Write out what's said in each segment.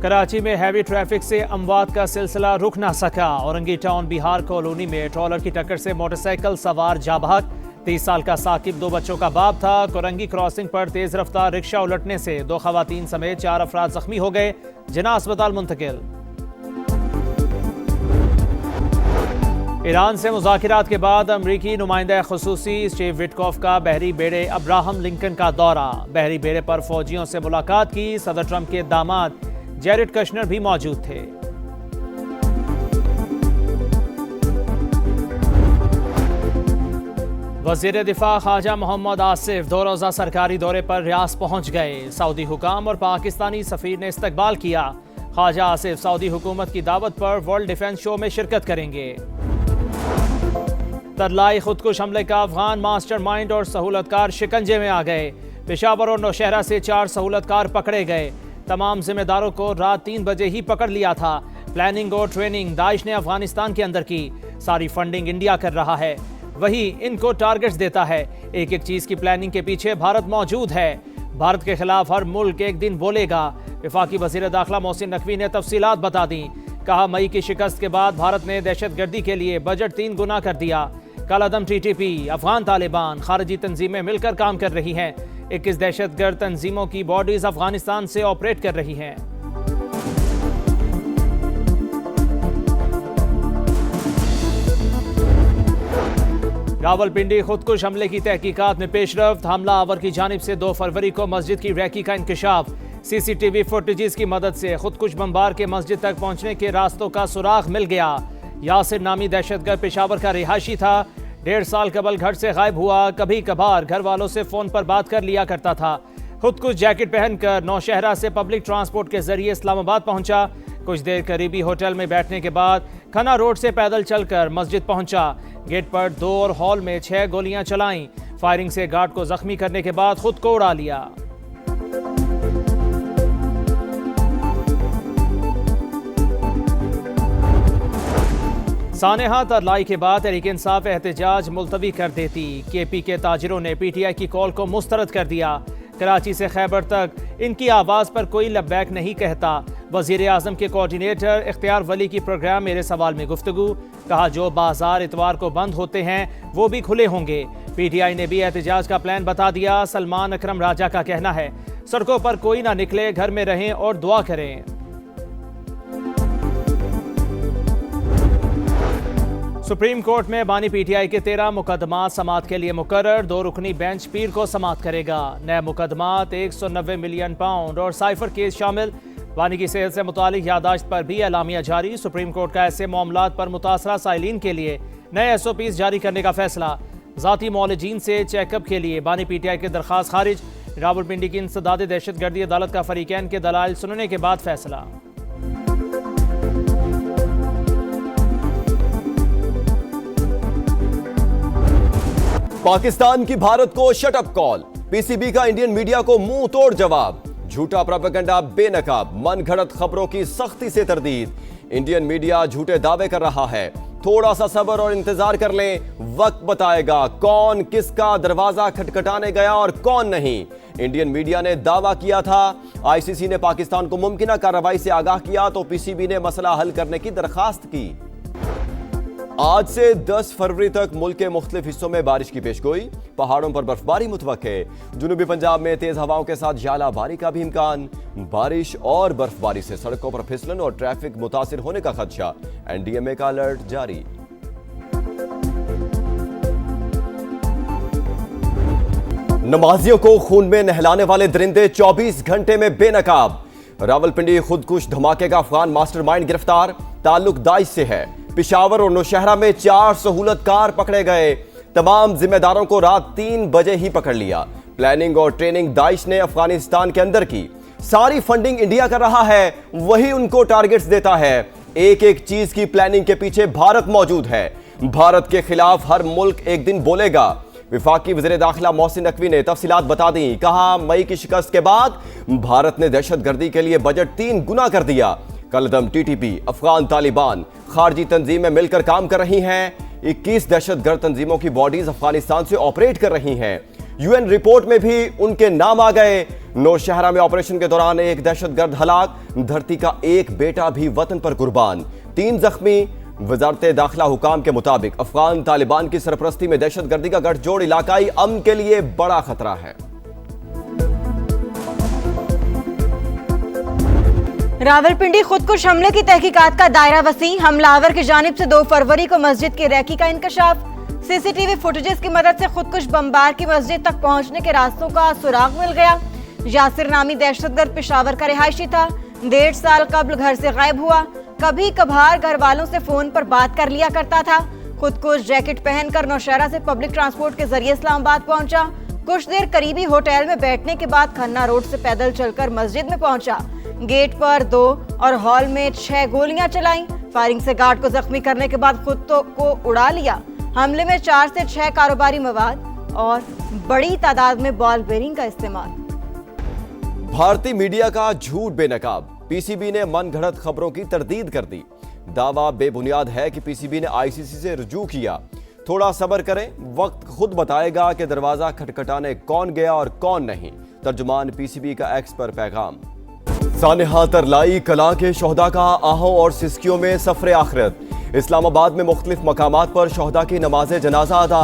कराची में heavy traffic से अमवात का सिलसिला रुक ना सका। औरंगी टाउन बिहार कॉलोनी में ट्रॉलर की टक्कर से मोटरसाइकिल सवार जाबाक 30 साल का साकिब 2 बच्चों का बाप था। कोरंगी क्रॉसिंग पर तेज रफ्तार रिक्शा उलटने से 2 खवातीन समेत 4 अफराद जख्मी हो गए, जिन्हें अस्पताल मुंतकिल। ईरान से मुज़ाकिरात के बाद अमरीकी नुमाइंदा खुसूसी स्टीव विटकॉफ का बहरी बेड़े अब्राहम लिंकन का दौरा। बहरी बेड़े पर फौजियों से मुलाकात की। सदर ट्रंप के दामाद जेरेड कश्नर भी मौजूद थे। वज़ीर दिफा ख्वाजा मोहम्मद आसिफ 2 रोज़ा सरकारी दौरे पर रियास पहुंच गए। सऊदी हुकाम और पाकिस्तानी सफ़ीर ने इस्तकबाल किया। ख्वाजा आसिफ सऊदी हुकूमत की दावत पर वर्ल्ड डिफेंस शो में शिरकत करेंगे। तरलाई खुदकुश हमले का अफगान मास्टरमाइंड और सहूलतकार शिकंजे में आ गए। पेशावर और नौशहरा से 4 सहूलतकार पकड़े गए। तमाम जिम्मेदारों को रात 3 बजे ही पकड़ लिया था। प्लानिंग और ट्रेनिंग दाइश ने अफगानिस्तान के अंदर की। सारी फंडिंग इंडिया कर रहा है, वही इनको टारगेट्स देता है। एक एक चीज की प्लानिंग के पीछे भारत मौजूद है। भारत के खिलाफ हर मुल्क एक दिन बोलेगा। वफाकी वजीर दाखिला मोहसिन नकवी ने तफसीलात बता दी। कहा, मई की शिकस्त के बाद भारत ने दहशतगर्दी के लिए बजट 3 गुना कर दिया। कालादम TTP, अफगान तालिबान, खारजी तंजीमें मिलकर काम कर रही हैं। 21 दहशतगर्द तंजीमों की बॉडीज अफगानिस्तान से ऑपरेट कर रही हैं। रावलपिंडी खुदकुश हमले की तहकीकात में पेशरफ्त। हमला आवर की जानिब से 2 फरवरी को मस्जिद की रैकी का इंकशाफ। CCTV फुटेजेस की मदद से खुदकुश बमबार के मस्जिद तक पहुंचने के रास्तों का सुराग मिल गया। यासिर नामी दहशतगर्द पेशावर का रिहायशी था। 1.5 साल कबल घर से गायब हुआ। कभी कभार घर वालों से फोन पर बात कर लिया करता था। खुदकुश जैकेट पहनकर नौशहरा से पब्लिक ट्रांसपोर्ट के जरिए इस्लामाबाद पहुंचा। कुछ देर करीबी होटल में बैठने के बाद खन्ना रोड से पैदल चलकर मस्जिद पहुंचा। गेट पर 2 और हॉल में 6 गोलियां चलाईं। फायरिंग से गार्ड को जख्मी करने के बाद खुद को उड़ा लिया। सानेहा तरलाई के बाद तहरीक इंसाफ एहतजाज मुलतवी कर देती। KP के ताजिरों ने PTI की कॉल को मुस्तरद कर दिया। कराची से खैबर तक इनकी आवाज़ पर कोई लब्बैक नहीं कहता। वज़ीर आज़म के कोऑर्डिनेटर इख्तियार वली की प्रोग्राम मेरे सवाल में गुफ्तगू। कहा, जो बाजार इतवार को बंद होते हैं वो भी खुले होंगे। PTI ने भी एहतजाज का प्लान बता दिया। सलमान अकरम राजा का कहना है, सड़कों पर कोई ना निकले, घर में रहें और दुआ करें। सुप्रीम कोर्ट में बानी PTI के 13 मुकदमात समाअत के लिए मुकर्रर। 2 रुकनी बेंच पीर को समाअत करेगा। नए मुकदमात 190 मिलियन पाउंड और साइफर केस शामिल। बानी की सेहत से मुतालिक यादाश्त पर भी एलामिया जारी। सुप्रीम कोर्ट का ऐसे मामलात पर मुतासरा साइलिन के लिए नए SOPs जारी करने का फैसला। ज़ाती मौलजीन से चेकअप के लिए बानी PTI की दरख्वास्त खारिज। रावलपिंडी की इंसदाद दहशतगर्दी अदालत का फरीकैन के दलाइल सुनने के बाद फैसला। पाकिस्तान की भारत को शटअप कॉल। PCB का इंडियन मीडिया को मुंह तोड़ जवाब। झूठा प्रोपेगेंडा बेनकाब, मनगढ़ंत खबरों की सख्ती से तरदीद। इंडियन मीडिया झूठे दावे कर रहा है। थोड़ा सा सब्र और इंतजार कर लें, वक्त बताएगा कौन किसका दरवाजा खटखटाने गया और कौन नहीं। इंडियन मीडिया ने दावा किया था ICC ने पाकिस्तान को मुमकिन कार्रवाई से आगाह किया तो PCB ने मसला हल करने की दरखास्त की। आज से 10 फरवरी तक मुल्क के मुख्तलिफ हिस्सों में बारिश की पेशगोई। पहाड़ों पर बर्फबारी मुतवक्के। जुनूबी पंजाब में तेज हवाओं के साथ झालाबारी का भी इम्कान। बारिश और बर्फबारी से सड़कों पर फिसलन और ट्रैफिक मुतासिर होने का खदशा। NDMA का अलर्ट जारी। नमाजियों को खून में नहलाने वाले दरिंदे 24 घंटे में बेनकाब। रावलपिंडी खुदकुश धमाके का अफगान मास्टरमाइंड गिरफ्तार। ताल्लुक दाइश से है। पेशावर और नौशहरा में 4 सहूलतकार पकड़े गए। तमाम जिम्मेदारों को रात 3 बजे ही पकड़ लिया। प्लानिंग और ट्रेनिंग दाइश ने अफगानिस्तान के अंदर की। सारी फंडिंग इंडिया कर रहा है, वही उनको टारगेट्स देता है। एक एक चीज की प्लानिंग के पीछे भारत मौजूद है। भारत के खिलाफ हर मुल्क एक दिन बोलेगा। वफाकी वज़ीर दाखिला मोहसिन नकवी ने तफसीलात बता दी। कहा, मई की शिकस्त के बाद भारत ने दहशतगर्दी के लिए बजट 3 गुना कर दिया। कलदम TTP, अफगान तालिबान, खारजी तंजीमें मिलकर काम कर रही हैं। 21 दहशतगर्द तंजीमों की बॉडीज अफगानिस्तान से ऑपरेट कर रही हैं। UN रिपोर्ट में भी उनके नाम आ गए। नौशहरा में ऑपरेशन के दौरान एक दहशतगर्द हलाक, धरती का एक बेटा भी वतन पर कुर्बान, 3 जख्मी। वजारत दाखिला हुकाम के मुताबिक अफगान तालिबान की सरपरस्ती में दहशतगर्दी का गठजोड़ इलाकाई अमन के लिए बड़ा खतरा है। रावलपिंडी खुदकुश हमले की तहकीकात का दायरा वसी, हमलावर की जानिब से 2 फरवरी को मस्जिद की रैकी का इंकशाफ। सीसीटीवी फुटेजेस की मदद से खुदकुश बमबार की मस्जिद तक पहुंचने के रास्तों का सुराग मिल गया। यासिर नामी दहशतगर्द पेशावर का रिहायशी था, 1.5 साल कबल घर से गायब हुआ। कभी कभार घर वालों से फोन पर बात कर लिया करता था। खुदकुश जैकेट पहनकर नौशहरा से पब्लिक ट्रांसपोर्ट के जरिए इस्लामाबाद पहुंचा। कुछ देर करीबी होटल में बैठने के बाद खन्ना रोड से पैदल चलकर मस्जिद में पहुंचा। गेट पर 2 और हॉल में 6 गोलियां चलाई। फायरिंग से गार्ड को जख्मी करने के बाद खुद को उड़ा लिया। हमले में 4 से 6 कारोबारी मवाद और बड़ी तादाद में बॉल बेरिंग का इस्तेमाल। भारतीय मीडिया का झूठ बेनकाब, पीसीबी ने मनगढ़ंत खबरों की तरदीद कर दी। दावा बेबुनियाद है कि पीसीबी ने आईसीसी से रुजू किया। थोड़ा सब्र करें, वक्त खुद बताएगा कि दरवाजा खटखटाने कौन गया और कौन नहीं। तर्जुमान पीसीबी का एक्स पर पैगाम। सानेहा तरलाई कला के शोहदा का आहों और सिस्कियों में सफरे आखिरत। इस्लामाबाद में मुख्तलिफ मकामात पर शोहदा की नमाज जनाजा अदा।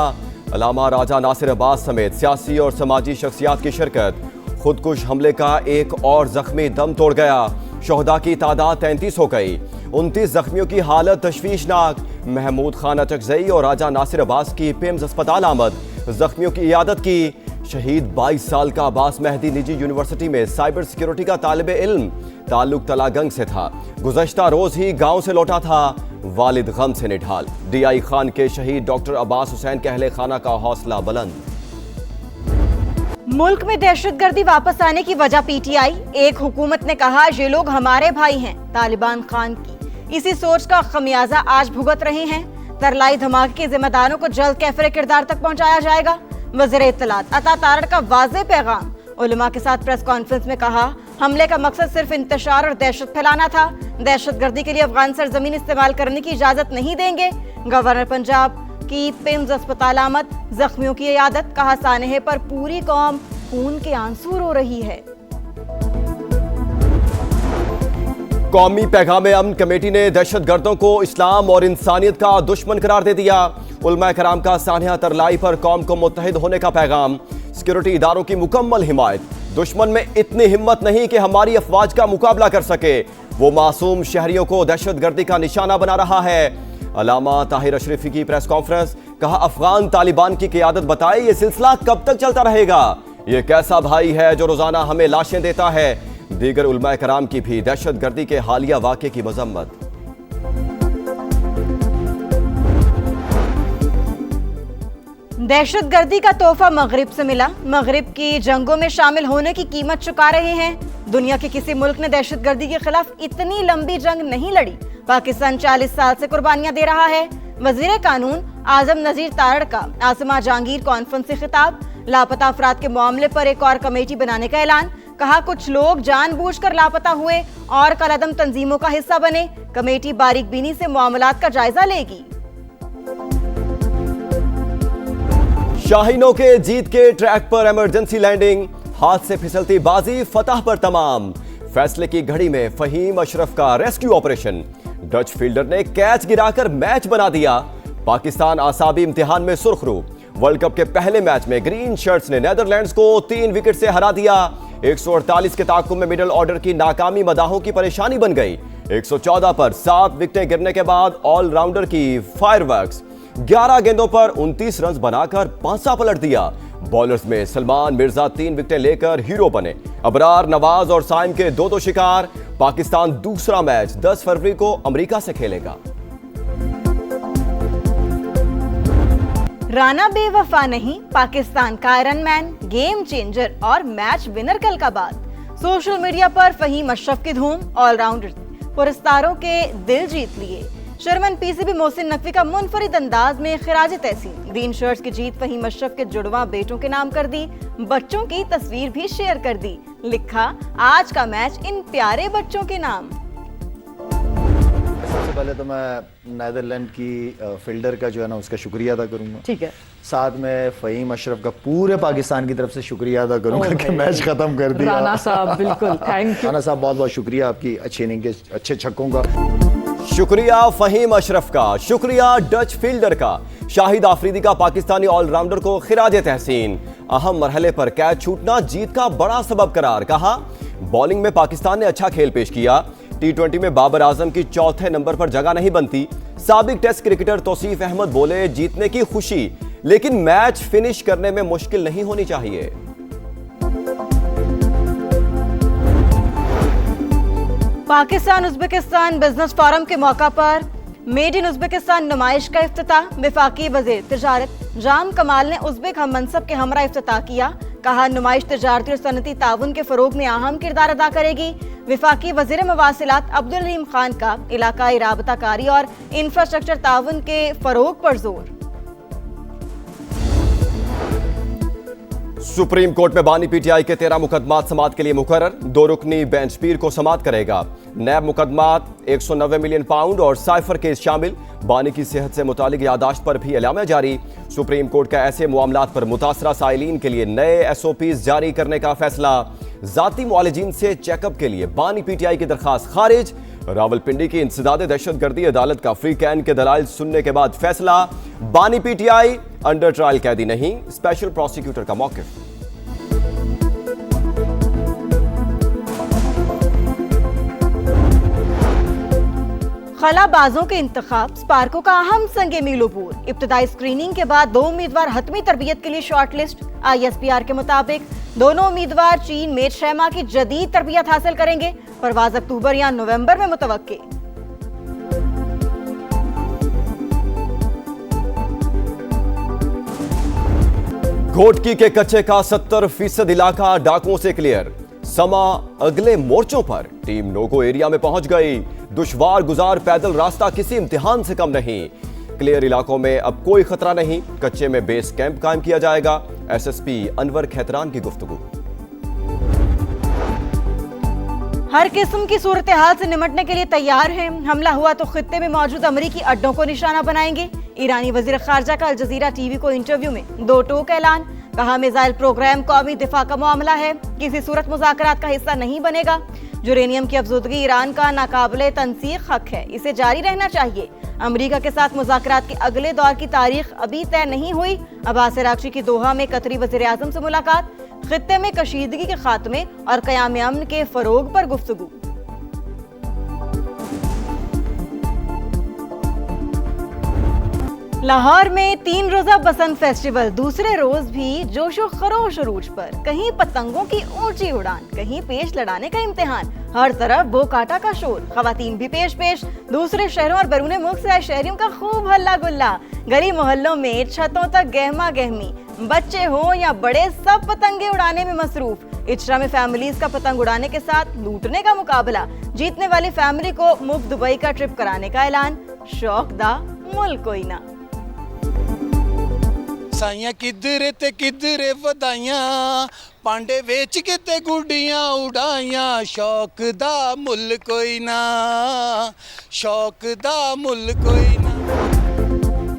अलामा राजा नासिर अब्बास समेत सियासी और समाजी शख्सियात की शिरकत। खुदकुश हमले का एक और जख्मी दम तोड़ गया। शोहदा की तादाद 33 हो गई। 29 जख्मियों की हालत तशवीशनाक। महमूद खान अचकजई और राजा नासिर अब्बास की पिम्स अस्पताल आमद, जख्मियों की इयादत की। शहीद 22 साल का अब्बास मेहदी निजी यूनिवर्सिटी में साइबर सिक्योरिटी का तालिब इल्म, ताल्लुक तलागंग से था। गुज़श्ता रोज ही गांव से लौटा था, वालिद गम से निढाल। डीआई खान के शहीद डॉक्टर अब्बास हुसैन के अहले खाना का हौसला बुलंद। मुल्क में दहशतगर्दी वापस आने की वजह पीटीआई। एक हुकूमत ने कहा ये लोग हमारे भाई हैं। तालिबान खान की इसी सोच का खमियाजा आज भुगत रहे हैं। तरलाई धमाके के जिम्मेदारों को जल्द कैफरे किरदार तक पहुंचाया जाएगा। वज़ीर इत्तलात अता तारड़ का वाज़ेह पैगाम। उलमा के साथ प्रेस कॉन्फ्रेंस में कहा हमले का मकसद सिर्फ इंतशार और दहशत फैलाना था। दहशतगर्दी के लिए अफगान सरजमीन इस्तेमाल करने की इजाजत नहीं देंगे। गवर्नर पंजाब की पिम्स अस्पताल आमद, जख्मियों की इयादत। कहा सानेहे पर पूरी कौम खून के आंसू रो रही है। कौमी पैगाम अमन कमेटी ने दहशतगर्दों को इस्लाम और इंसानियत का दुश्मन करार दे दिया। उलमा कराम का सानिया तरलाई पर कौम को मुत्तहिद होने का पैगाम। सिक्योरिटी इदारों की मुकम्मल हिमायत। दुश्मन में इतनी हिम्मत नहीं कि हमारी अफवाज का मुकाबला कर सके। वो मासूम शहरियों को दहशतगर्दी का निशाना बना रहा है। अलामा ताहिर अशरफी की प्रेस कॉन्फ्रेंस। कहा अफगान तालिबान की क़ियादत बताए ये सिलसिला कब तक चलता रहेगा। ये कैसा भाई है जो रोजाना हमें लाशें देता है। दीगर उलमा कराम की भी दहशतगर्दी के हालिया वाक़े की मजम्मत। दहशतगर्दी का तोहफा मगरिब से मिला। मगरिब की जंगों में शामिल होने की कीमत चुका रहे हैं। दुनिया के किसी मुल्क ने दहशतगर्दी के खिलाफ इतनी लंबी जंग नहीं लड़ी। पाकिस्तान 40 साल से कुर्बानियां दे रहा है। वजीर कानून आजम नजीर तारड़ का आसिमा जहांगीर कॉन्फ्रेंस से खिताब। लापता अफराद के मामले पर एक और कमेटी बनाने का ऐलान। कहा कुछ लोग जानबूझकर लापता हुए और कलअदम तंजीमों का हिस्सा बने। कमेटी बारीकबीनी से मामलात का जायजा लेगी। शाहीनों के जीत के ट्रैक पर इमरजेंसी लैंडिंग, हाथ से फिसलती बाजी फतह पर तमाम। फैसले की घड़ी में फहीम अशरफ का रेस्क्यू ऑपरेशन। डच फील्डर ने कैच गिराकर मैच बना दिया। पाकिस्तान आसाबी इम्तिहान में सुर्खरू। वर्ल्ड कप के पहले मैच में ग्रीन शर्ट्स ने नीदरलैंड्स को 3 विकेट से हरा दिया। 148 के ताकुब में मिडिल ऑर्डर की नाकामी मदाहों की परेशानी बन गई। 114 पर 7 विकेटें गिरने के बाद ऑलराउंडर की फायरवर्क्स। 11 गेंदों पर 29 रन बनाकर पांसा पलट दिया। बॉलर्स में सलमान मिर्जा 3 विकेटें लेकर हीरो बने। अबरार, नवाज और साइम के 2-2 शिकार। पाकिस्तान दूसरा मैच 10 फरवरी को अमेरिका से खेलेगा। राना बेवफा नहीं, पाकिस्तान का आयरन मैन, गेम चेंजर और मैच विनर कल का बाद। सोशल मीडिया पर फहीम अशरफ की धूम। ऑलराउंडर पुरस्कारों के दिल जीत लिए। चेयरमैन पीसीबी मोहसिन नकवी का मुनफरिद अंदाज में खिराज तहसीन। ग्रीन शर्ट्स की जीत फहीम अशरफ के जुड़वा बेटों के नाम कर दी। बच्चों की तस्वीर भी शेयर कर दी। लिखा आज का मैच इन प्यारे बच्चों के नाम। सबसे पहले तो मैं नीदरलैंड की फील्डर का जो है ना उसका शुक्रिया अदा करूंगा। ठीक है। साथ में फ़हीम अशरफ का पूरे पाकिस्तान की तरफ से शुक्रिया अदा करूंगा कि मैच खत्म कर दिया। राना साहब बिल्कुल थैंक यू। राना साहब बहुत बहुत शुक्रिया आपकी अच्छे इनिंग के अच्छे छक्कों का। शुक्रिया फ़हीम अशरफ का, शुक्रिया डच फील्डर का, शाहिद आफरीदी का पाकिस्तानी ऑलराउंडर को खिराजे तहसीन। अहम मरहले पर कैच छूटना जीत का बड़ा सबब करार, कहा बॉलिंग में पाकिस्तान ने अच्छा खेल पेश किया। T20 में बाबर आजम की चौथे नंबर पर जगह नहीं बनती। साबिक टेस्ट क्रिकेटर तौसीफ अहमद बोले जीतने की खुशी, लेकिन मैच फिनिश करने में मुश्किल नहीं होनी चाहिए। पाकिस्तान उज़्बेकिस्तान बिजनेस फोरम के मौका पर मेड इन उज़्बेकिस्तान नुमाइश का इफ्तिताह। वफाकी वज़ीर तिजारत जाम कमाल ने उज़्बेक हम मनसब के हमरा इफ्तिताह किया। कहा नुमाइश तिजारती और सनती ताउन के फरोग में अहम किरदार अदा करेगी। वफाकी वज़ीर मवासिलात अब्दुल रहीम खान का इलाकाई राबताकारी और इंफ्रास्ट्रक्चर ताउन के फरोग पर जोर। सुप्रीम कोर्ट में बानी पीटीआई के 13 मुकदमात समात के लिए मुकर्रर। 2 रुकनी बेंच पीर को समात करेगा। नैब मुकदमात 190 मिलियन पाउंड और साइफर केस शामिल। बानी की सेहत से मुतालिक यादाश्त पर भी एलामिया जारी। सुप्रीम कोर्ट का ऐसे मामलात पर मुतासरा साइलीन के लिए नए SOPs जारी करने का फैसला। जाती मुआलिजीन से चेकअप के लिए बानी पीटीआई की दरखास्त खारिज। रावलपिंडी की इंसदाद दहशतगर्दी अदालत का फ्री कैन के दलाइल सुनने के बाद फैसला। बानी पीटीआई अंडर ट्रायल कैदी नहीं, स्पेशल प्रोसिक्यूटर का मौकिफ। खलाबाजों के इंतखाब स्पार्को का अहम संगे मीलोपुर। इब्तदाई स्क्रीनिंग के बाद 2 उम्मीदवार हतमी तरबियत के लिए शॉर्टलिस्ट। ISPR के मुताबिक दोनों उम्मीदवार चीन में 6 माह की जदीद तरबियत हासिल करेंगे। परवाज अक्टूबर या नवंबर में मुतवक्के। घोटकी के कच्चे का 70% इलाका डाकुओं से क्लियर। समा अगले मोर्चों पर टीम नोगो एरिया में पहुंच गई। दुश्वार गुजार पैदल रास्ता किसी इम्तिहान से कम नहीं। क्लियर इलाकों में अब कोई खतरा नहीं। कच्चे में बेस कैंप कायम किया जाएगा। SSP अनवर खैतरान की गुफ्तगू। हर किस्म की सूरत हाल से निमटने के लिए तैयार हैं। हमला हुआ तो खित्ते में मौजूद अमरीकी अड्डों को निशाना बनाएंगे। ईरानी वजीर खारजा का अल जजीरा टीवी को इंटरव्यू में 2 टोक ऐलान। कहा मिसाइल प्रोग्राम कौमी दिफा का मामला है, किसी सूरत मुज़ाकरात का हिस्सा नहीं बनेगा। यूरेनियम की अफजूदगी ईरान का नाकाबिले तनसीख हक है, इसे जारी रहना चाहिए। अमेरिका के साथ मुज़ाकरात के अगले दौर की तारीख अभी तय नहीं हुई। अब्बास अरागची की दोहा में कतरी वज़ीर आज़म से मुलाकात। खित्ते में कशीदगी के खात्मे और क़याम अमन के फरोग पर गुफ्तगू। लाहौर में 3 रोजा बसंत फेस्टिवल, दूसरे रोज भी जोशो खरोश अरूज पर। कहीं पतंगों की ऊंची उड़ान, कहीं पेश लड़ाने का इम्तिहान। हर तरफ बो काटा का शोर, खवातीन भी पेश पेश। दूसरे शहरों और बैरून मुल्क से आए शहरियों का खूब हल्ला गुल्ला। गली मोहल्लों में छतों तक गहमा गहमी। बच्चे हो या बड़े सब पतंगे उड़ाने में मसरूफ। इचरा में फैमिलीज का पतंग उड़ाने के साथ लूटने का मुकाबला। जीतने वाली फैमिली को मुफ्त दुबई का ट्रिप कराने का ऐलान। शौक दा मुल्क कोई ना। साइयां किधरे ते किधरे वधाइयां, पांडे वेच के ते गुडियां उड़ाइयां। शौक दा मुल कोई ना, शौक दा मुल कोई ना।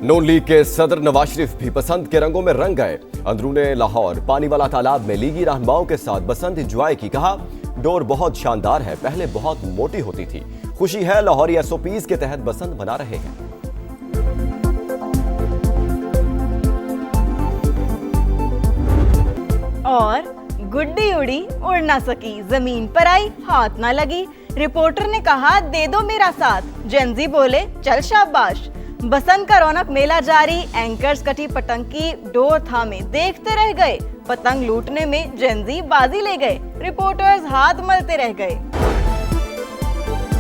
नून लीग के सदर नवाज शरीफ भी बसंत के रंगों में रंग गए। अंदरूने लाहौर पानी वाला तालाब में लीगी रहनुमाओं के साथ बसंत एंजॉय की। कहा डोर बहुत शानदार है, पहले बहुत मोटी होती थी। खुशी है लाहौरी SOPs के तहत बसंत मना रहे हैं। और गुड्डी उड़ी उड़ ना सकी, जमीन पर आई हाथ ना लगी। रिपोर्टर ने कहा दे दो मेरा साथ, जेनजी बोले चल शाबाश। बसंत का रौनक मेला जारी। एंकर्स कटी पतंग की डोर थामे देखते रह गए। पतंग लूटने में जेनजी बाजी ले गए। रिपोर्टर्स हाथ मलते रह गए।